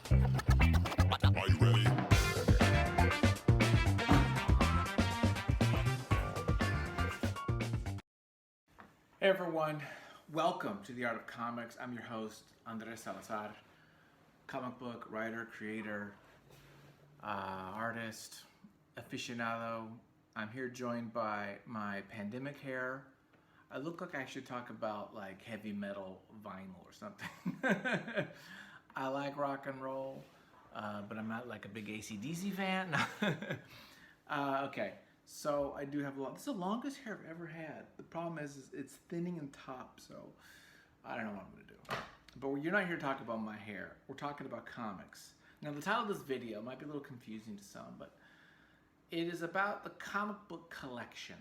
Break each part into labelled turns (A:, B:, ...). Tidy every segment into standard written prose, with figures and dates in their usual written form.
A: Are you ready?
B: Hey everyone, welcome to the Art of Comics. I'm your host, Andres Salazar, comic book writer, creator, artist, aficionado. I'm here joined by my pandemic hair. I look like I should talk about like heavy metal vinyl or something. I like rock and roll, but I'm not like a big AC/DC fan. Okay, so I do have a lot. This is the longest hair I've ever had. The problem is it's thinning in top, so I don't know what I'm gonna do. But you're not here to talk about my hair. We're talking about comics. Now the title of this video might be a little confusing to some, but it is about the comic book collection,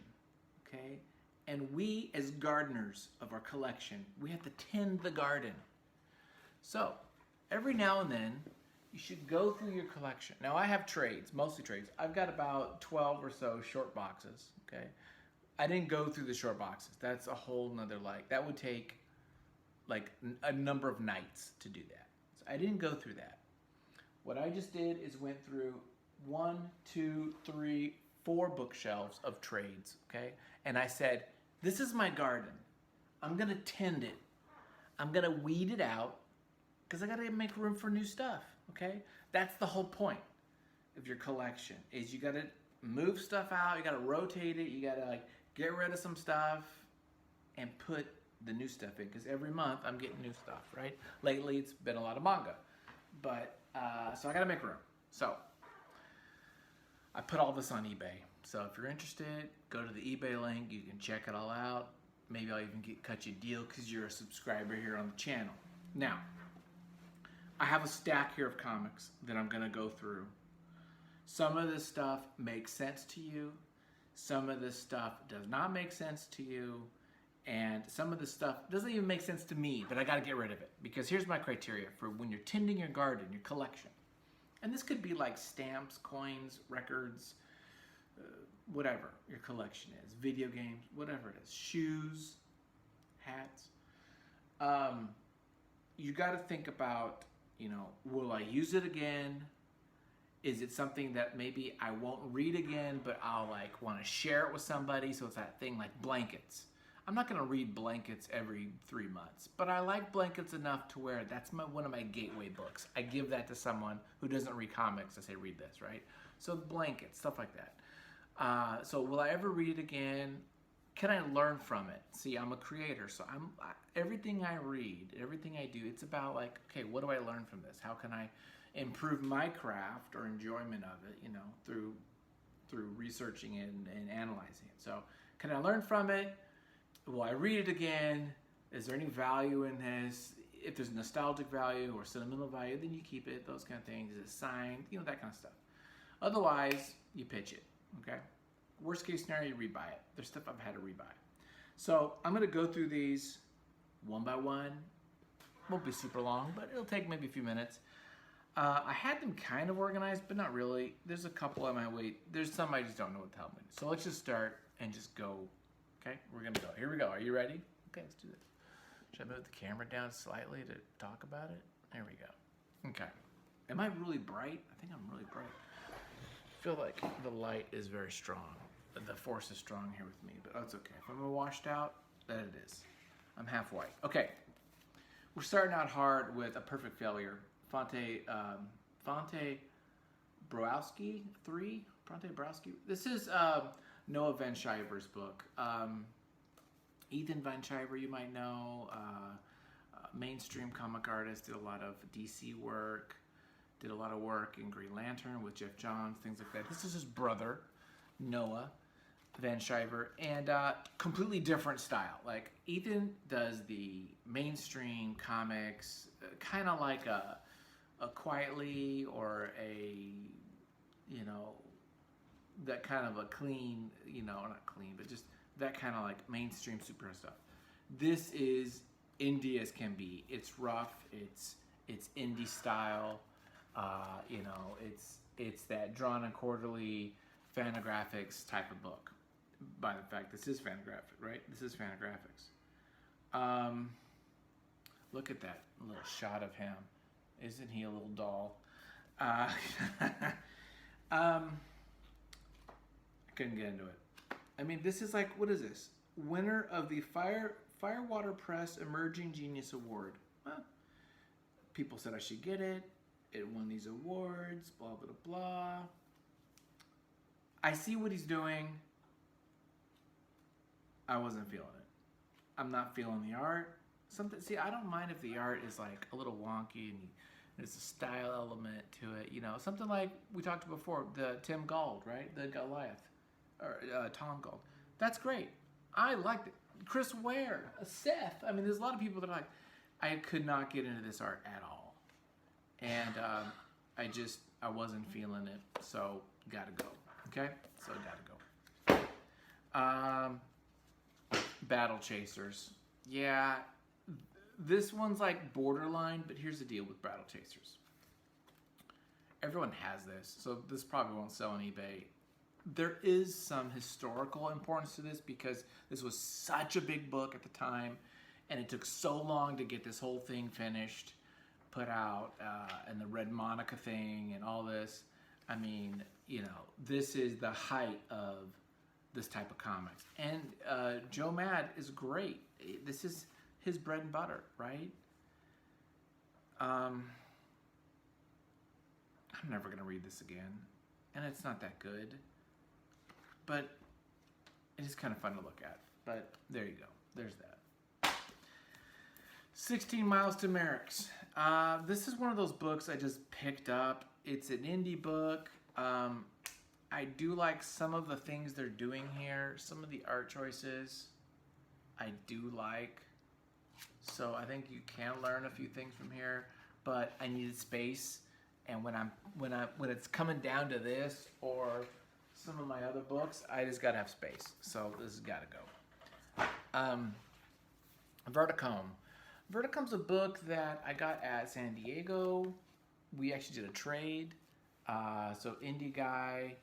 B: okay? And we, as gardeners of our collection, we have to tend the garden. So every now and then, you should go through your collection. Now I have trades, mostly trades. I've got about 12 or so short boxes, okay? I didn't go through the short boxes. That's a whole nother, like, that would take like a number of nights to do that. So I didn't go through that. What I just did is went through 1, 2, 3, 4 bookshelves of trades, okay? And I said, this is my garden. I'm gonna tend it. I'm gonna weed it out because I gotta make room for new stuff, okay? That's the whole point of your collection, is you gotta move stuff out, you gotta rotate it, you gotta like get rid of some stuff and put the new stuff in, because every month I'm getting new stuff, right? Lately it's been a lot of manga, but so I gotta make room. So I put all this on eBay. So if you're interested, go to the eBay link, you can check it all out. Maybe I'll even cut you a deal because you're a subscriber here on the channel. Now, I have a stack here of comics that I'm gonna go through. Some of this stuff makes sense to you. Some of this stuff does not make sense to you. And some of this stuff doesn't even make sense to me, but I gotta get rid of it. Because here's my criteria for when you're tending your garden, your collection. And this could be like stamps, coins, records, whatever your collection is. Video games, whatever it is. Shoes, hats. You gotta think about, you know, will I use it again? Is it something that maybe I won't read again, but I'll like want to share it with somebody? So it's that thing like blankets. I'm not gonna read blankets every 3 months, but I like blankets enough to where that's one of my gateway books. I give that to someone who doesn't read comics. I say, read this, right? So blankets, stuff like that. So will I ever read it again? Can I learn from it? See, I'm a creator, so everything I read, everything I do, it's about like, okay, what do I learn from this? How can I improve my craft or enjoyment of it, you know, through researching it and analyzing it. So can I learn from it? Will I read it again? Is there any value in this? If there's nostalgic value or sentimental value, then you keep it, those kind of things. Is it signed? You know, that kind of stuff. Otherwise, you pitch it, okay? Worst case scenario, you rebuy it. There's stuff I've had to rebuy. So I'm gonna go through these one by one. Won't be super long, but it'll take maybe a few minutes. I had them kind of organized, but not really. There's a couple I might wait. There's some I just don't know what the hell I'm doing. So let's just start and just go. Okay, we're gonna go. Here we go. Are you ready? Okay, let's do this. Should I move the camera down slightly to talk about it? There we go. Okay. Am I really bright? I think I'm really bright. I feel like the light is very strong. The force is strong here with me, but that's okay. If I'm washed out, then it is. I'm half white. Okay. We're starting out hard with A Perfect Failure. Fonte Browski 3. Fonte Browski. This is Noah Van Sciver's book. Ethan Van Sciver, you might know, mainstream comic artist, did a lot of DC work, did a lot of work in Green Lantern with Jeff Johns, things like that. This is his brother, Noah Van Sciver, and completely different style. Like Ethan does the mainstream comics, kind of like a Quietly or a, you know, that kind of a clean, you know, not clean, but just that kind of like mainstream superhero stuff. This is indie as can be. It's rough. It's indie style. You know, it's that drawn and quarterly Fantagraphics type of book. By the fact, this is Fantagraphics, right? This is Fantagraphics. Look at that little shot of him Isn't he a little doll? Uh, I couldn't get into it. I mean, this is like, what is this? Winner of the Firewater Press Emerging Genius Award. Well, people said I should get it. It won these awards, blah, blah, blah. I see what he's doing. I wasn't feeling it. I'm not feeling the art. See, I don't mind if the art is like a little wonky and there's a style element to it. You know, something like we talked before, the Tim Gold, right? The Goliath, or Tom Gold. That's great. I liked it. Chris Ware, Seth. I mean, there's a lot of people that are like, I could not get into this art at all. And I wasn't feeling it. So, gotta go. Okay? So, gotta go. Battle Chasers. Yeah, this one's like borderline, but here's the deal with Battle Chasers. Everyone has this, so this probably won't sell on eBay. There is some historical importance to this because this was such a big book at the time, and it took so long to get this whole thing finished, put out, and the Red Monica thing and all this. I mean, you know, this is the height of this type of comics. And Joe Mad is great. This is his bread and butter, right? I'm never going to read this again. And it's not that good. But it is kind of fun to look at. But there you go. There's that. 16 Miles to Merrick's. This is one of those books I just picked up. It's an indie book. I do like some of the things they're doing here. Some of the art choices I do like. So I think you can learn a few things from here. But I needed space, and when it's coming down to this or some of my other books, I just gotta have space. So this has gotta go. Verticome. Verticome's a book that I got at San Diego. We actually did a trade. So indie guy.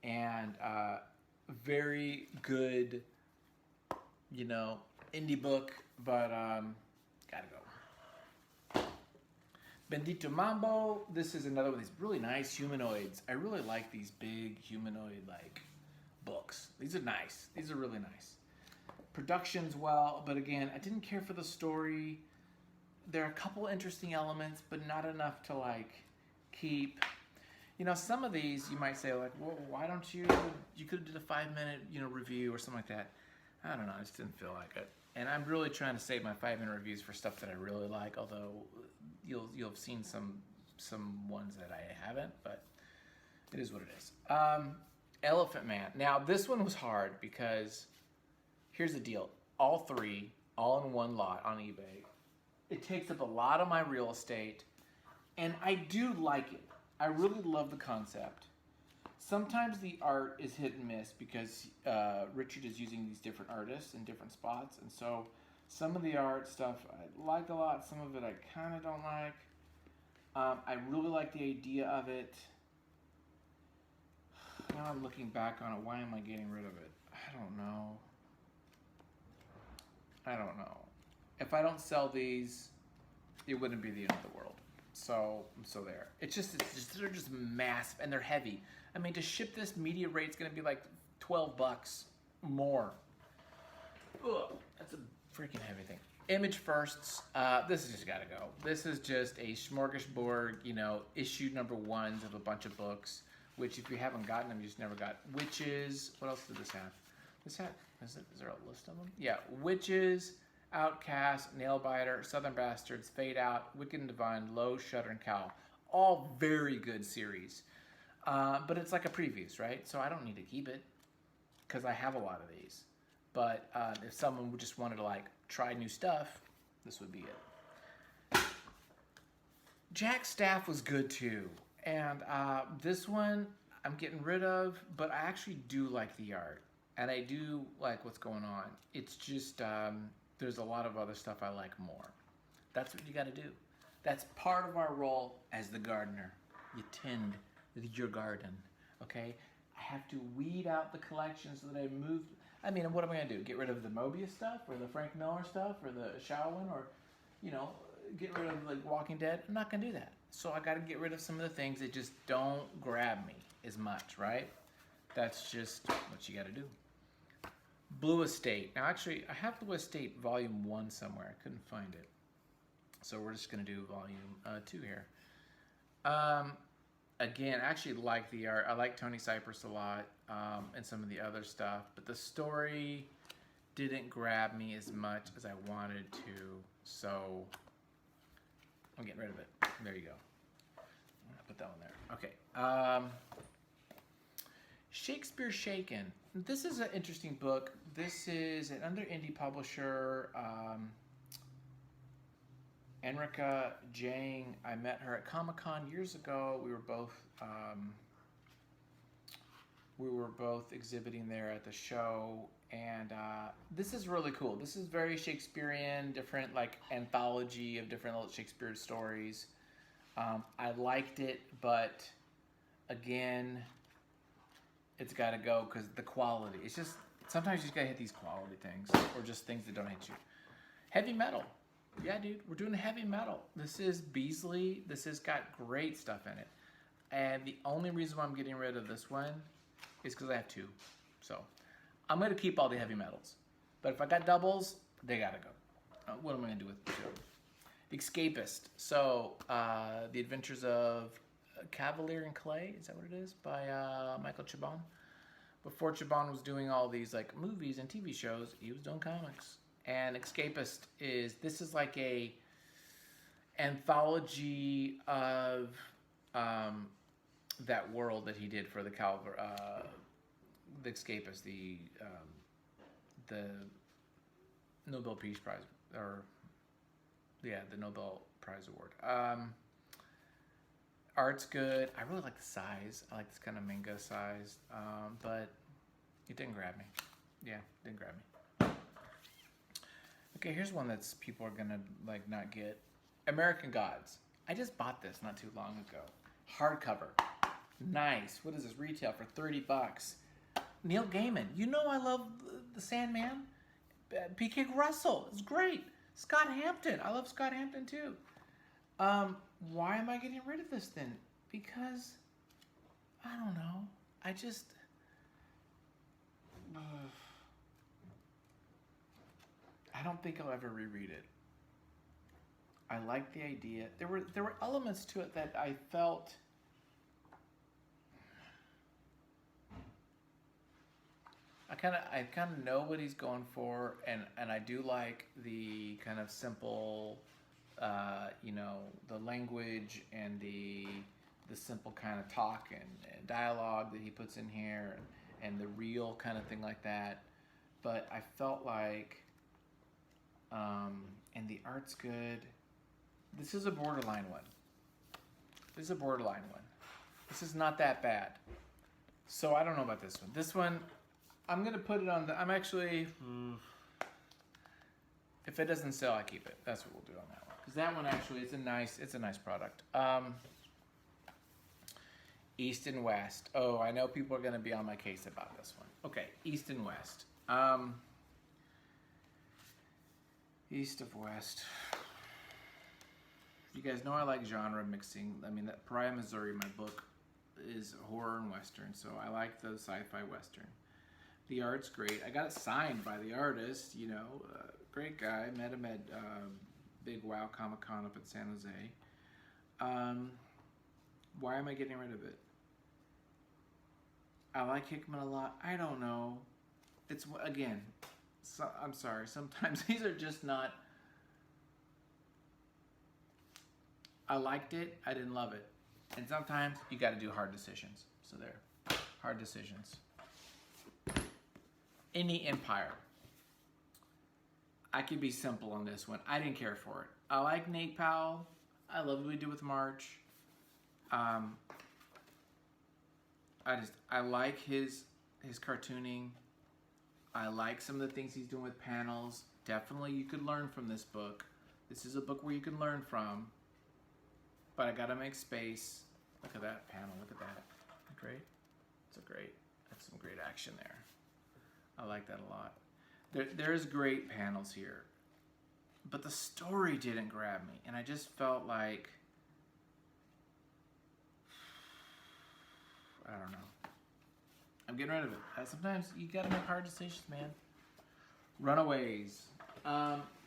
B: And very good, you know, indie book, but gotta go. Bendito Mambo. This is another one of these really nice humanoids. I really like these big humanoid like books. These are nice. These are really nice. Production's well, but again, I didn't care for the story. There are a couple interesting elements, but not enough to like keep. You know, some of these you might say like, well, why don't you could have did a 5-minute, you know, review or something like that. I don't know, I just didn't feel like it. And I'm really trying to save my 5-minute reviews for stuff that I really like, although you'll have seen some ones that I haven't, but it is what it is. Elephant Man. Now, this one was hard because here's the deal. All three, all in one lot on eBay. It takes up a lot of my real estate, and I do like it. I really love the concept. Sometimes the art is hit and miss because Richard is using these different artists in different spots. And so some of the art stuff I like a lot. Some of it I kind of don't like. I really like the idea of it. Now I'm looking back on it. Why am I getting rid of it? I don't know. If I don't sell these, it wouldn't be the end of the world. So there. They're just massive and they're heavy. I mean, to ship this, media rate's gonna be like $12 more. Ugh, that's a freaking heavy thing. Image Firsts. This has just gotta go. This is just a smorgasbord, you know, issue number ones of a bunch of books. Which, if you haven't gotten them, you just never got. Witches. What else did this have? Is there a list of them? Yeah, Witches. Outcast, Nailbiter, Southern Bastards, Fade Out, Wicked and Divine, Low, Shudder, and Cowl. All very good series. But it's like a previews, right? So I don't need to keep it because I have a lot of these. But if someone just wanted to like try new stuff, this would be it. Jack's Staff was good too. And this one I'm getting rid of, but I actually do like the art. And I do like what's going on. It's just... there's a lot of other stuff I like more. That's what you got to do. That's part of our role as the gardener. You tend your garden, okay? I have to weed out the collection so that I move. I mean, what am I going to do? Get rid of the Mobius stuff or the Frank Miller stuff or the Shaolin or, you know, get rid of like Walking Dead. I'm not gonna do that. So I got to get rid of some of the things that just don't grab me as much, right? That's just what you got to do. Blue Estate. Now, actually, I have Blue Estate Volume 1 somewhere. I couldn't find it. So we're just going to do Volume 2 here. Again, I actually like the art. I like Tony Cypress a lot and some of the other stuff. But the story didn't grab me as much as I wanted to. So I'm getting rid of it. There you go. I'm going to put that one there. Okay. Shakespeare Shaken. This is an interesting book. This is an indie publisher, Enrique Jang. I met her at Comic-Con years ago. We were both exhibiting there at the show, and this is really cool. This is very Shakespearean, different like anthology of different little Shakespeare stories. I liked it, but again, it's got to go because the quality. It's just, sometimes you just got to hit these quality things or just things that don't hit you. Heavy metal. Yeah, dude, we're doing heavy metal. This is Beasley. This has got great stuff in it. And the only reason why I'm getting rid of this one is because I have 2. So I'm going to keep all the heavy metals. But if I got doubles, they got to go. What am I going to do with 2? The Escapist. So The Adventures of Cavalier and Clay, is that what it is? By Michael Chabon. Before Chabon was doing all these like movies and TV shows, he was doing comics. And Escapist this is like a anthology of that world that he did for the Escapist, the Nobel Peace Prize, or yeah, the Nobel Prize Award. Art's good. I really like the size. I like this kind of manga size, but it didn't grab me. Yeah, it didn't grab me. Okay, here's one that's people are gonna like not get. American Gods. I just bought this not too long ago. Hardcover. Nice. What is this retail for? $30. Neil Gaiman. You know I love the Sandman. P.K. Russell. It's great. Scott Hampton. I love Scott Hampton too. Why am I getting rid of this then? Because, I don't know. I just... I don't think I'll ever reread it. I like the idea. There were elements to it that I felt... I kind of know what he's going for, and I do like the kind of simple... the language and the simple kind of talk and dialogue that he puts in here and the real kind of thing like that. But I felt like, and the art's good. This is a borderline one. This is not that bad. So I don't know about this one. This one, I'm going to put it on I'm actually, if it doesn't sell, I keep it. That's what we'll do on that one. Because that one actually, it's a nice product. East and West. Oh, I know people are going to be on my case about this one. Okay, East and West. East of West. You guys know I like genre mixing. I mean, that Pariah, Missouri, my book, is horror and Western, so I like the sci-fi Western. The art's great. I got it signed by the artist, great guy. Met him at Big Wow Comic-Con up in San Jose. Why am I getting rid of it? I like Hickman a lot. I don't know. It's, again, I'm sorry. Sometimes these are just not... I liked it. I didn't love it. And sometimes you got to do hard decisions. So there. Hard decisions. Any Empire. I could be simple on this one. I didn't care for it. I like Nate Powell. I love what we do with March. I like his cartooning. I like some of the things he's doing with panels. Definitely you could learn from this book. This is a book where you can learn from. But I gotta make space. Look at that panel, look at that. Great. That's some great action there. I like that a lot. There's great panels here. but the story didn't grab me, and I just felt like, I don't know. I'm getting rid of it. Sometimes you gotta make hard decisions, man. Runaways.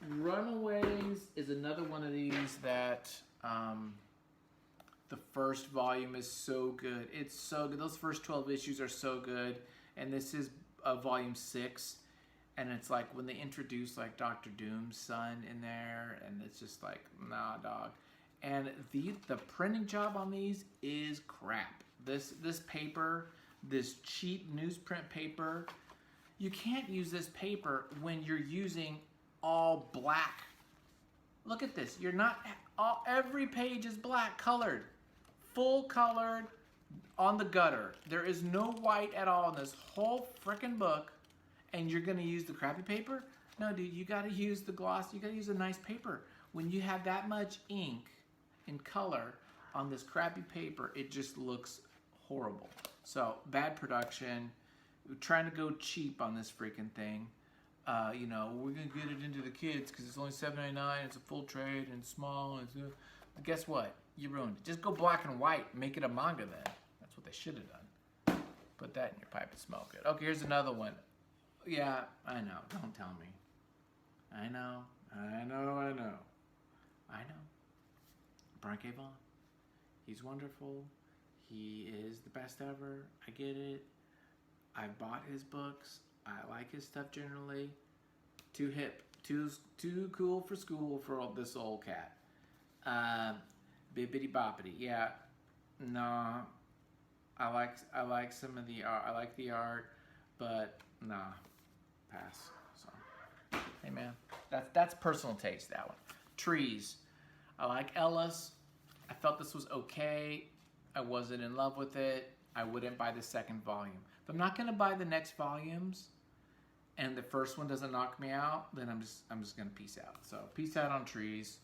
B: Runaways is another one of these that the first volume is so good. It's so good. Those first 12 issues are so good. And this is volume 6. And it's like when they introduce like Doctor Doom's son in there, and it's just like, nah, dog. And the printing job on these is crap. This paper, this cheap newsprint paper, you can't use this paper when you're using all black. Look at this. You're not every page is black colored, full colored on the gutter. There is no white at all in this whole frickin' book, and you're gonna use the crappy paper? No, dude, you gotta use the gloss. You gotta use a nice paper. When you have that much ink and color on this crappy paper, it just looks horrible. So bad production. We're trying to go cheap on this freaking thing. You know, we're gonna get it into the kids because it's only $7.99. It's a full trade and small. But guess what? You ruined it. Just go black and white. Make it a manga then. That's what they should have done. Put that in your pipe and smoke it. Okay, here's another one. Yeah, I know. Don't tell me. I know. Brian K. Vaughan. He's wonderful. He is the best ever. I get it. I bought his books. I like his stuff generally. Too hip. Too cool for school for this old cat. Bibbidi boppity. Yeah. No. I like some of the art. I like the art, but nah. Pass. So, hey man, that's personal taste. That one. Trees. I like Ellis. I felt this was okay. I wasn't in love with it. I wouldn't buy the second volume. If I'm not gonna buy the next volumes, and the first one doesn't knock me out, then I'm just gonna peace out. So peace out on Trees.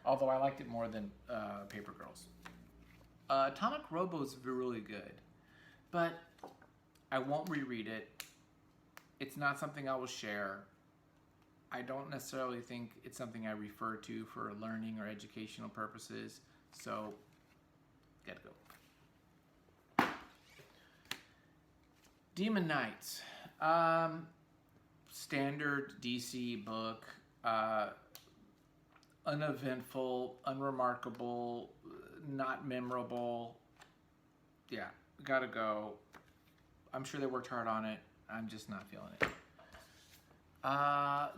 B: Although I liked it more than Paper Girls. Atomic Robo is really good, but I won't reread it. It's not something I will share. I don't necessarily think it's something I refer to for learning or educational purposes. So, gotta go. Demon Knights. Standard DC book. Uneventful, unremarkable, not memorable. Yeah, gotta go. I'm sure they worked hard on it. I'm just not feeling it.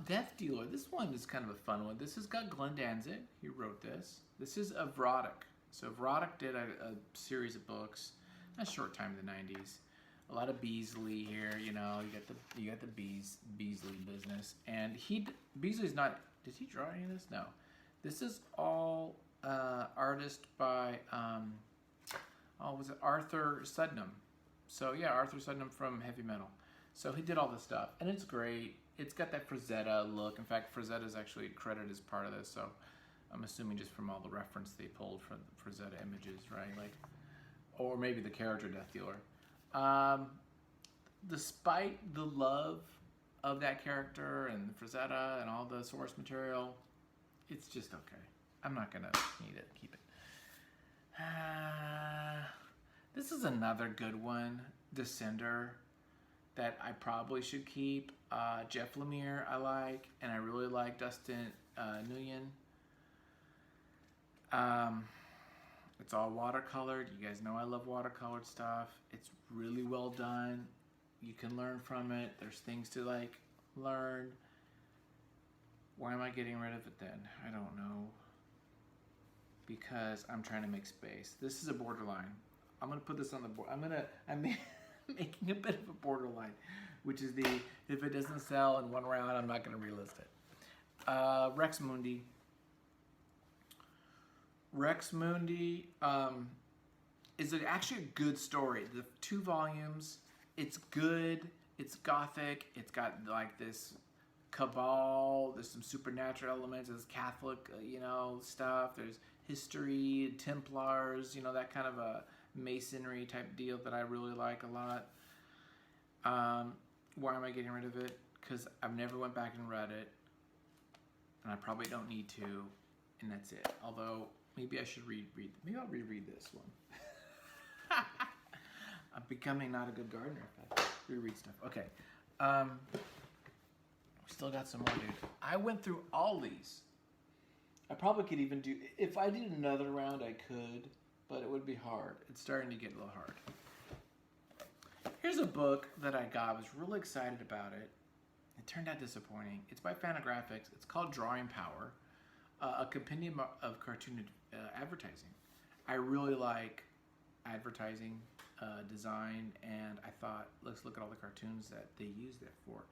B: Death Dealer. This one is kind of a fun one. This has got Glenn Danzig. He wrote this. This is Vrotic. So Vrotic did a series of books. A short time in the 90s. A lot of Beasley here. You know, you got the Beasley business. And Beasley's not. Did he draw any of this? No. This is all artist by was it Arthur Sudnam? So yeah, Arthur Sudnam from Heavy Metal. So he did all this stuff, and it's great. It's got that Frazetta look. In fact, Frazetta is actually credited as part of this, so I'm assuming just from all the reference they pulled from the Frazetta images, right? Like, or maybe the character Death Dealer. Despite the love of that character and Frazetta and all the source material, it's just okay. I'm not gonna need it. Keep it. This is another good one, Descender, that I probably should keep. Jeff Lemire I like, and I really like Dustin Nguyen. It's all watercolored. You guys know I love watercolored stuff. It's really well done. You can learn from it. There's things to like learn. Why am I getting rid of it then? I don't know. Because I'm trying to make space. This is a borderline. I'm gonna put this on the board. I'm making a bit of a borderline, which is if it doesn't sell in one round, I'm not gonna relist it. Rex Mundi. Rex Mundi is actually a good story. The 2 volumes. It's good. It's gothic. It's got like this cabal. There's some supernatural elements. There's Catholic, stuff. There's history, Templars, that kind of a masonry type deal that I really like a lot. Why am I getting rid of it? Because I've never went back and read it. and I probably don't need to, and that's it. Although maybe I should maybe I'll reread this one. I'm becoming not a good gardener if I reread stuff. Okay, we still got some more, dude. I went through all these. I probably could even do, if I did another round, I could, but it would be hard. It's starting to get a little hard. Here's a book that I got. I was really excited about it. It turned out disappointing. It's by Fantagraphics. It's called Drawing Power, a compendium of cartoon advertising. I really like advertising design, and I thought, let's look at all the cartoons that they used it for.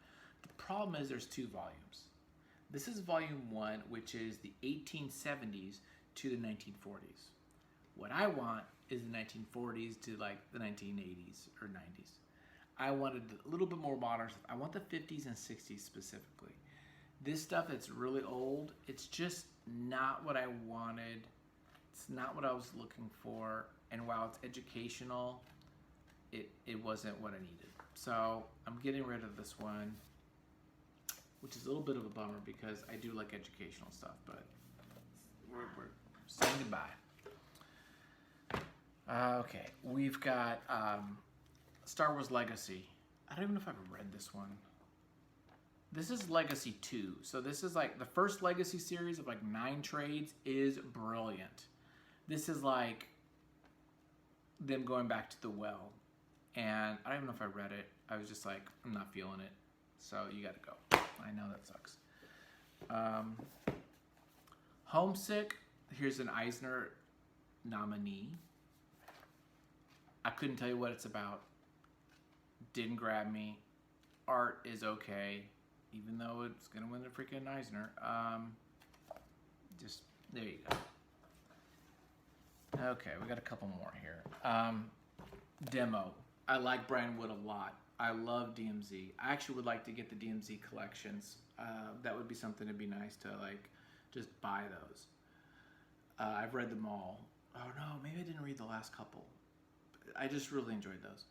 B: The problem is there's 2 volumes. This is volume 1, which is the 1870s to the 1940s. What I want is the 1940s to like the 1980s or 90s. I wanted a little bit more modern stuff. I want the 50s and 60s specifically. This stuff that's really old, it's just not what I wanted. It's not what I was looking for. And while it's educational, it wasn't what I needed. So I'm getting rid of this one, which is a little bit of a bummer because I do like educational stuff, but we're saying goodbye. Okay, we've got Star Wars Legacy. I don't even know if I've read this one. This is Legacy 2. So this is like the first Legacy series of like 9 trades is brilliant. This is like them going back to the well. And I don't even know if I read it. I was just like, I'm not feeling it. So you gotta go. I know that sucks. Homesick. Here's an Eisner nominee. I couldn't tell you what it's about. Didn't grab me. Art is okay, even though it's gonna win the freaking Eisner. Just there you go. Okay, we got a couple more here. Demo. I like Brian Wood a lot. I love DMZ. I actually would like to get the DMZ collections. That would be something to be nice to like just buy those. I've read them all. Oh no, maybe I didn't read the last couple. I just really enjoyed those.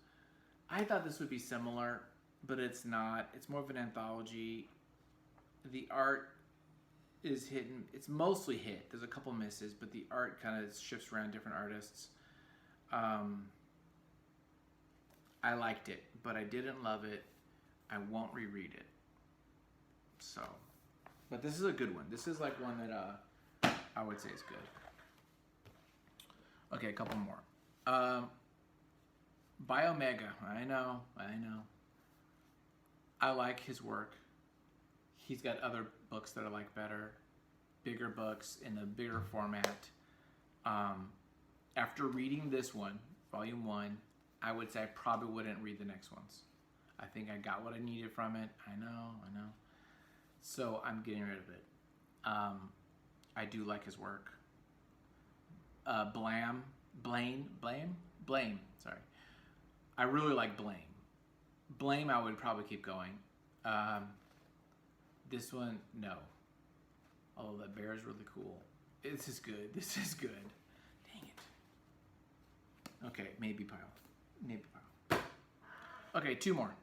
B: I thought this would be similar, but it's not. It's more of an anthology. The art is hidden. It's mostly hit. There's a couple misses, but the art kind of shifts around different artists. I liked it, but I didn't love it. I won't reread it. So, but this is a good one. This is like one that I would say is good. Okay, a couple more. Biomega. I know. I like his work. He's got other books that I like better. Bigger books in a bigger format. After reading this one, volume 1, I would say I probably wouldn't read the next ones. I think I got what I needed from it. I know. So I'm getting rid of it. I do like his work. Blame. Sorry. I really like Blame. Blame, I would probably keep going. This one, no. Although that bear is really cool. This is good. Dang it. Okay, maybe pile. Okay, 2 more.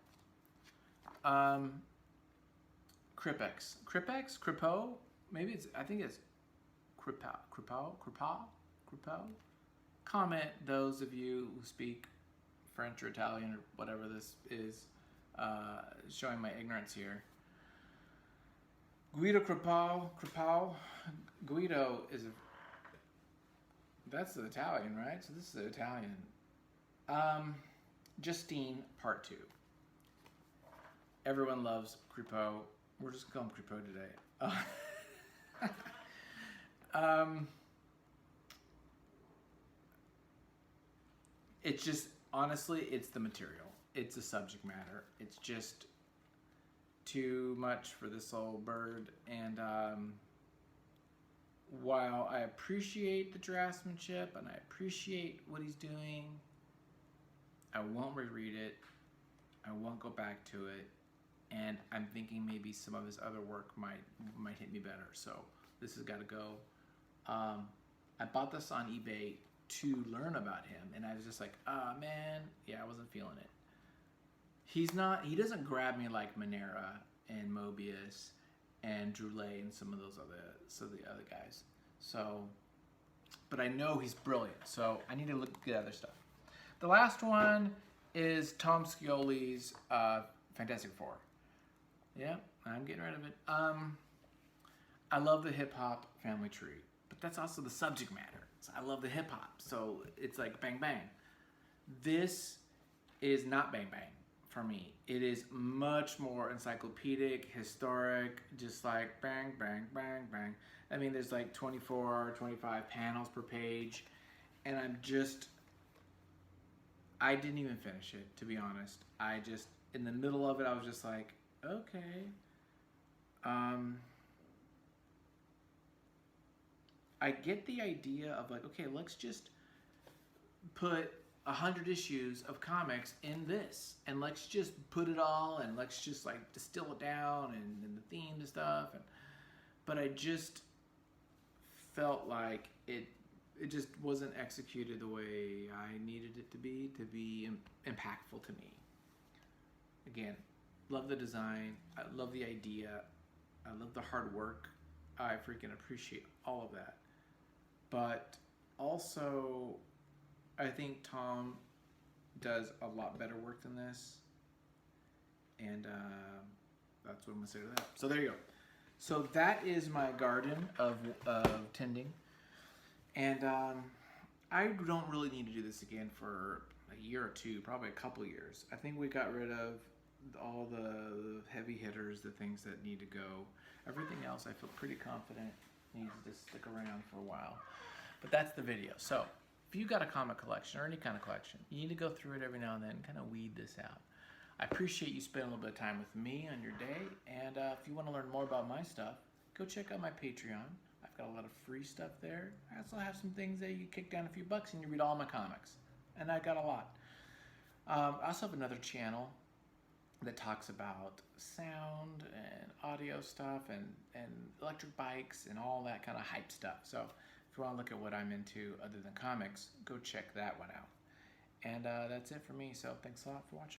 B: Kripo? Maybe it's, I think it's Kripo? Comment, those of you who speak French or Italian or whatever this is, showing my ignorance here. Guido Kripo? Guido is that's the Italian, right? So this is Italian. Justine, part 2. Everyone loves Kripo. We're just going to call him Kripo today. It's just, honestly, it's the material. It's the subject matter. It's just too much for this old bird. And while I appreciate the draftsmanship and I appreciate what he's doing, I won't reread it. I won't go back to it. And I'm thinking maybe some of his other work might hit me better. So this has got to go. I bought this on eBay to learn about him, and I was just like, man, yeah, I wasn't feeling it. He doesn't grab me like Monera and Mobius and Drew Lay and some of the other guys. So, but I know he's brilliant, so I need to look at other stuff. The last one is Tom Scioli's Fantastic Four. Yeah, I'm getting rid of it. I love the hip hop family tree, but that's also the subject matter. So I love the hip hop, so it's like bang bang. This is not bang bang for me. It is much more encyclopedic, historic, just like bang bang bang bang. I mean, there's like 24, 25 panels per page, and I didn't even finish it, to be honest. In the middle of it, I was just like, okay. I get the idea of like, okay, let's just put 100 issues of comics in this, and let's just put it all, and let's just like distill it down, and the themes and stuff. But I just felt like it just wasn't executed the way I needed it to be impactful to me. Again, love the design, I love the idea, I love the hard work, I freaking appreciate all of that. But also, I think Tom does a lot better work than this, and that's what I'm gonna say to that. So there you go. So that is my garden of tending, and I don't really need to do this again for a year or two, probably a couple years. I think we got rid of all the heavy hitters, the things that need to go. Everything else, I feel pretty confident needs to stick around for a while. But that's the video. So if you got a comic collection or any kind of collection, you need to go through it every now and then and kind of weed this out. I appreciate you spending a little bit of time with me on your day. And if you want to learn more about my stuff, go check out my Patreon. I've got a lot of free stuff there. I also have some things that you kick down a few bucks and you read all my comics. And I got a lot. I also have another channel that talks about sound and audio stuff and electric bikes and all that kind of hype stuff. So if you want to look at what I'm into other than comics, go check that one out. And that's it for me. So thanks a lot for watching.